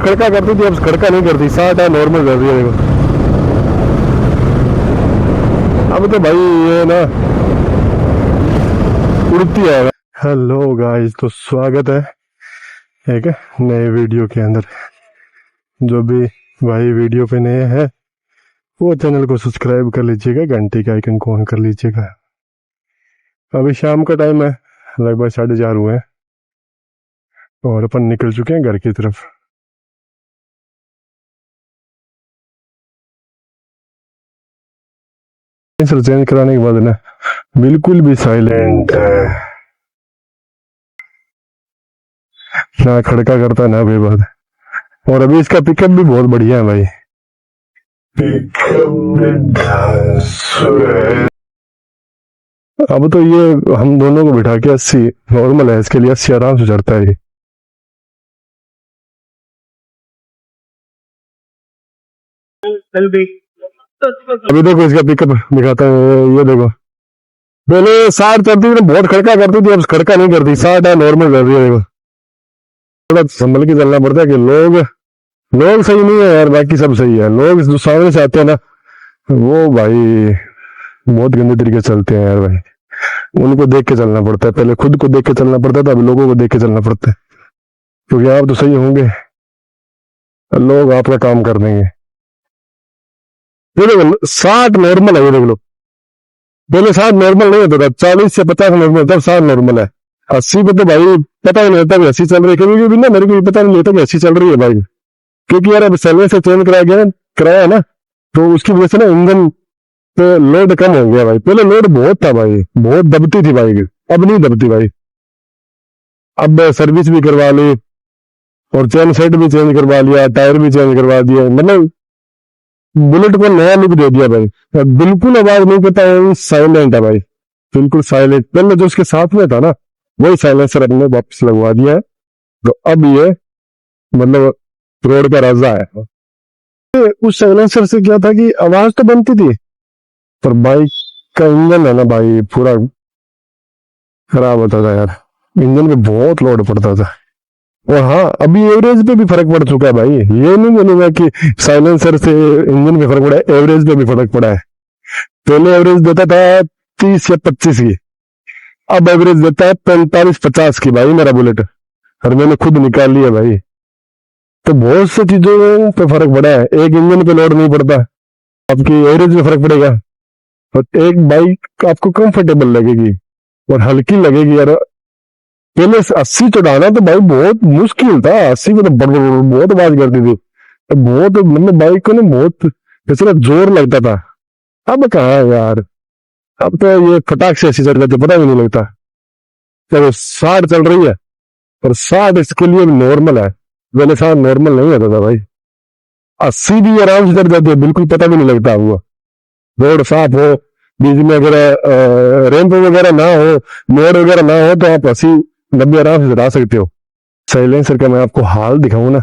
खड़का करती थी, अब खड़का नहीं करती, 60 है नॉर्मल कर रही है देखो। अब तो भाई ये ना उड़ती है। हेलो गाइस, तो स्वागत है एक नए वीडियो के अंदर। जो भी भाई वीडियो पे नए हैं वो चैनल को सब्सक्राइब कर लीजिएगा, घंटी का आइकन को ऑन कर लीजिएगा। अभी शाम का टाइम है, लगभग 4:30 हुए हैं और अपन निकल चुके हैं घर की तरफ। सर चेंज कराने के बाद ना बिल्कुल भी साइलेंट है, ना खड़का करता ना कोई बात। और अभी इसका पिकअप भी बहुत बढ़िया है भाई। अब तो ये हम दोनों को बिठा के 80 नॉर्मल है, इसके लिए 80 आराम से चढ़ता है ये। अभी देखो इसका पिकअप दिखाता है, ये देखो। पहले 60 चढ़ती थी, बहुत खड़का करती थी, अब खड़का नहीं करती, 60 है नॉर्मल कर रही है देखो। थोड़ा संभल के चलना पड़ता है कि लोग लोग सही नहीं है यार, बाकी सब सही है। लोग जो सामने से आते हैं ना वो भाई बहुत गंदे तरीके से चलते हैं यार भाई। उनको देख के चलना पड़ता है, पहले खुद को देख के चलना पड़ता था, अभी लोगों को देख के चलना पड़ता है, क्योंकि आप तो सही होंगे, लोग आपका काम कर देंगे। ये देखो 60 नॉर्मल है, ये देख लो। पहले 60 नॉर्मल नहीं होता था, 40 से 50 नॉर्मल, तब 60 नॉर्मल है। 80 पे तो भाई पता ही नहीं होता कि 80 चल रही है, कभी कभी ना मेरे को पता नहीं होता कि 80 चल रही है भाई। क्योंकि यार अब सर्वे से चेंज कराया ना, तो उसकी वजह से ना इंजन पे लोड कम हो गया भाई। पहले लोड बहुत था भाई, बहुत दबती थी बाइक, अब नहीं दबती भाई। अब सर्विस भी करवा ली और चेन सेट भी चेंज करवा लिया, टायर भी चेंज करवा दिया, मतलब बुलेट को नया लुक दे दिया भाई। बिल्कुल आवाज नहीं करता है, साइलेंट है भाई, बिल्कुल साइलेंट। पहले जो उसके साथ में था ना वही साइलेंसर अपने वापस लगवा दिया है, तो अब ये मतलब रोड का राजा है। उस साइलेंसर से क्या था कि आवाज तो बनती थी, पर बाइक का इंजन है ना भाई पूरा खराब होता था यार, इंजन पे बहुत लोड पड़ता था। और हाँ, अभी एवरेज पे भी फर्क पड़ चुका है भाई। ये नहीं बोलूंगा कि साइलेंसर से इंजन पे फर्क पड़ा है, एवरेज पे भी फर्क पड़ा है। पहले एवरेज देता था 30 या 25 की, अब एवरेज देता है 45-50 की भाई मेरा बुलेट, और मैंने खुद निकाल लिया भाई। तो बहुत सी चीजों पे फर्क पड़ा है, एक इंजन पे लोड नहीं पड़ता, आपकी एवरेज में फर्क पड़ेगा, और एक बाइक आपको कंफर्टेबल लगेगी और हल्की लगेगी यार। पहले 80 चढ़ाना तो भाई बहुत मुश्किल था, 80 में तो बहुत आवाज करती थी, बहुत मतलब बाइक को ना बहुत जैसे जोर लगता था। अब कहाँ है यार, अब तो ये फटाक से ऐसी चल जाती, पता भी नहीं लगता। चलो 60 चल रही है, और 60 इसके लिए नॉर्मल है, पहले 60 नॉर्मल नहीं होता था भाई। 80 भी आराम से चल जाती है, बिल्कुल पता भी नहीं लगता। वो रोड साफ हो, बीच में अगर रैंप वगैरह ना हो, मोड़ वगैरह ना हो, तो आप 80-90 आराम से चला सकते हो। साइलेंसर का मैं आपको हाल दिखाऊं ना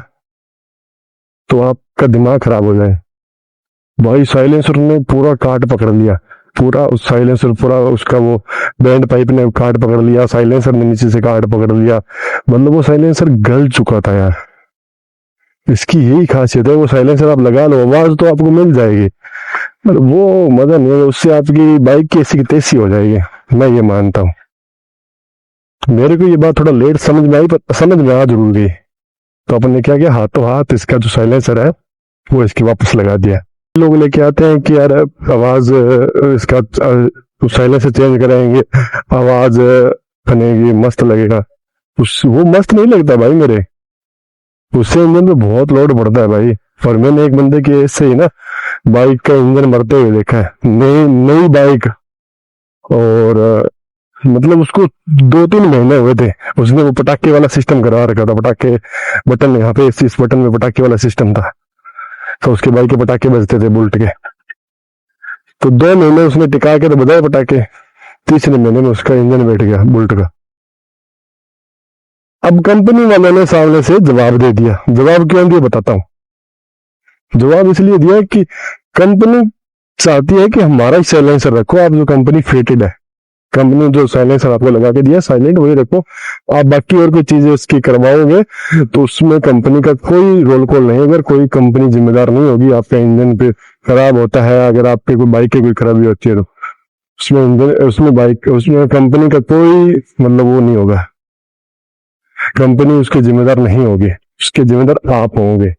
तो आपका दिमाग खराब हो जाए भाई। साइलेंसर ने पूरा काट पकड़ लिया, पूरा उस साइलेंसर पूरा उसका वो बैंड पाइप ने काट पकड़ लिया, साइलेंसर ने नीचे से काट पकड़ लिया, मतलब वो साइलेंसर गल चुका था यार। इसकी यही खासियत है, वो साइलेंसर आप लगा लो आवाज तो आपको मिल जाएगी, पर वो मजा नहीं है, उससे आपकी बाइक की ऐसी की तैसी हो जाएगी, मैं ये मानता हूँ। मेरे को ये बात थोड़ा लेट समझ में आई, पर समझ में आ जरूर गई। तो अपन ने क्या किया, हाथों हाथ इसका जो साइलेंसर है वो इसकी वापस लगा दिया। लोग लेके आते हैं कि यार आवाज इसका साइलेंसर चेंज कराएंगे, आवाज बनेगी, मस्त लगेगा। वो मस्त नहीं लगता भाई मेरे, उससे इंजन पे बहुत लोड पड़ता है भाई। और मैंने एक बंदे के इससे ही ना बाइक का इंजन मरते हुए देखा है, नई नई बाइक, और मतलब उसको 2-3 महीने हुए थे, उसने वो पटाखे वाला सिस्टम करवा रखा था। पटाखे बटन यहाँ पे इस बटन में पटाखे वाला सिस्टम था, तो उसके बाइक के पटाखे बजते थे बुलेट के। तो 2 महीने उसने टिका के तो बजाए पटाखे, तीसरे महीने में उसका इंजन बैठ गया बुलेट का। अब कंपनी वालों ने सामने से जवाब दे दिया। जवाब क्यों दिया बताता हूँ। जवाब इसलिए दिया कि कंपनी चाहती है कि हमारा साइलेंसर रखो आप, जो कंपनी फिटेड है। कंपनी जो साइलेंसर आपको लगा के दिया साइलेंट वही रखो। आप बाकी और कोई चीजें उसकी करवाओगे तो उसमें कंपनी का कोई रोल कॉल नहीं, अगर कोई कंपनी जिम्मेदार नहीं होगी। आपका इंजन पे खराब होता है, अगर आपके कोई बाइक की कोई खराबी होती है तो उसमें इंजन उसमें बाइक उसमें कंपनी का कोई मतलब वो नहीं होगा, कंपनी उसके जिम्मेदार नहीं होगी, उसके जिम्मेदार आप होंगे।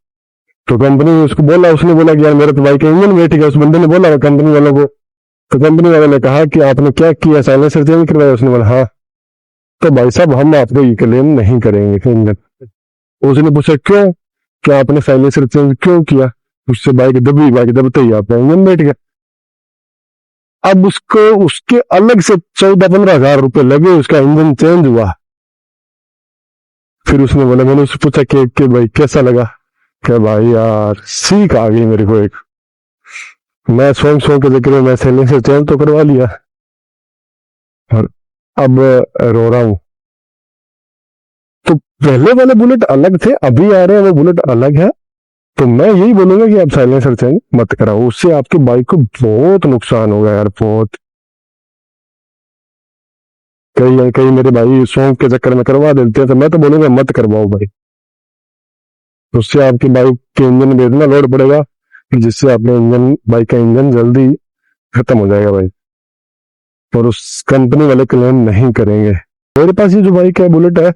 तो कंपनी ने उसको बोला, उसने बोला कि यार मेरे तो बाइक का इंजन में ठीक है, उस बंदे ने बोला कंपनी वालों को। तो कंपनी वाले ने कहा कि आपने क्या किया, साइलेंसर चेंज करवाया? उसने बोला हाँ। तो भाई साहब हम आपको ये क्लेम नहीं करेंगे इंजन। उसने पूछा क्यों, क्या आपने साइलेंसर चेंज क्यों किया? उससे बाइक दबी, बाइक दबते ही आपका इंजन बैठ गया। अब उसको उसके अलग से 14-15 हजार रुपए लगे, उसका इंजन चेंज हुआ। फिर उसने बोला, मैंने उससे पूछा कि भाई कैसा लगा? क्या भाई यार सीख आ गई मेरे को एक, मैं सोच सोच के जिक्र में मैं साइलेंसर चेंज तो करवा लिया और अब रो रहा हूं। तो पहले वाले बुलेट अलग थे, अभी आ रहे हैं वो बुलेट अलग है। तो मैं यही बोलूंगा कि आप साइलेंसर चेंज मत कराओ, उससे आपकी बाइक को बहुत नुकसान होगा यार, बहुत। कई कई मेरे भाई शौक के चक्कर में करवा देते हैं, तो मैं तो बोलूंगा मत करवाओ भाई। उससे आपकी बाइक के इंजन में इतना लोड पड़ेगा कि जिससे आपने इंजन बाइक का इंजन जल्दी खत्म हो जाएगा भाई, और उस कंपनी वाले क्लेम नहीं करेंगे। मेरे पास ये जो बाइक है बुलेट है,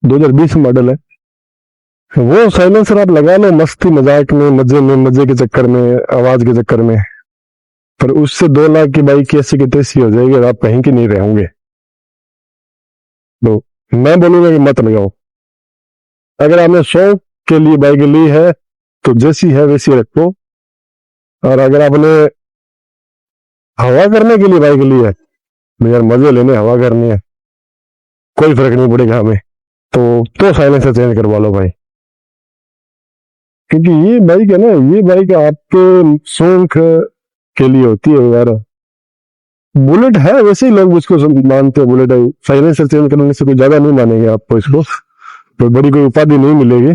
2020 मॉडल है, वो साइलेंसर आप लगा लो मस्ती मजाक में मजे के चक्कर में, आवाज के चक्कर में, पर उससे 2 लाख की बाइक कैसी की तैसी हो जाएगी और आप कहीं की नहीं रहोगे। तो मैं बोलूंगा कि मत लगाओ। अगर आपने शौक के लिए बाइक ली है तो जैसी है वैसी रखो, और अगर आपने हवा करने के लिए बाइक ली है, यार मजे लेने हवा करनी है, कोई फर्क नहीं पड़ेगा हमें, तो साइलेंसर चेंज करवा लो भाई। क्योंकि ये बाइक है ना, ये बाइक आपके शौक के लिए होती है यार। बुलेट है वैसे ही लोग उसको मानते हैं, बुलेट है, साइलेंसर चेंज करने से कोई ज्यादा नहीं मानेंगे आपको इसको, तो बड़ी कोई उपाधि नहीं मिलेगी।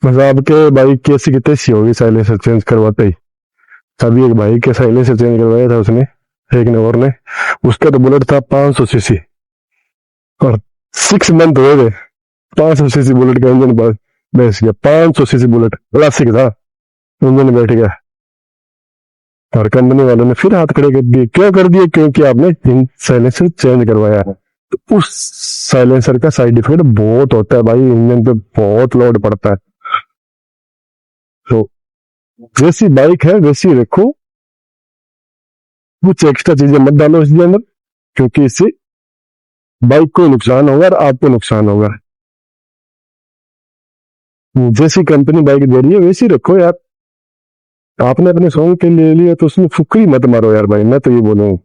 बस आपके बाइक कैसी की तैसी होगी साइलेंसर चेंज करवाते ही। अभी एक भाई के साइलेंसर चेंज करवाया था उसने, एक ने और ने, उसका तो बुलेट था 500 सीसी और 6 मंथ हो गए, 500 सीसी बुलेट का इंजन बैठ गया। 500 सीसी बुलेट क्लासिक था, इंजन बैठ गया, और कंपनी वालों ने फिर हाथ खड़े कर दिए। क्यों कर दिए? क्योंकि आपने साइलेंसर चेंज करवाया है। तो उस साइलेंसर का साइड इफेक्ट बहुत होता है भाई, इंजन पे बहुत लोड पड़ता है। तो जैसी बाइक है वैसी रखो, कुछ एक्स्ट्रा चीजें मत डालो इसके अंदर, क्योंकि इससे बाइक को नुकसान होगा और आपको नुकसान होगा। जैसी कंपनी बाइक दे रही है वैसी रखो यार। आपने अपने शौक के लिए लिया तो उसमें फुकरी मत मारो यार भाई, मैं तो ये बोलूँ।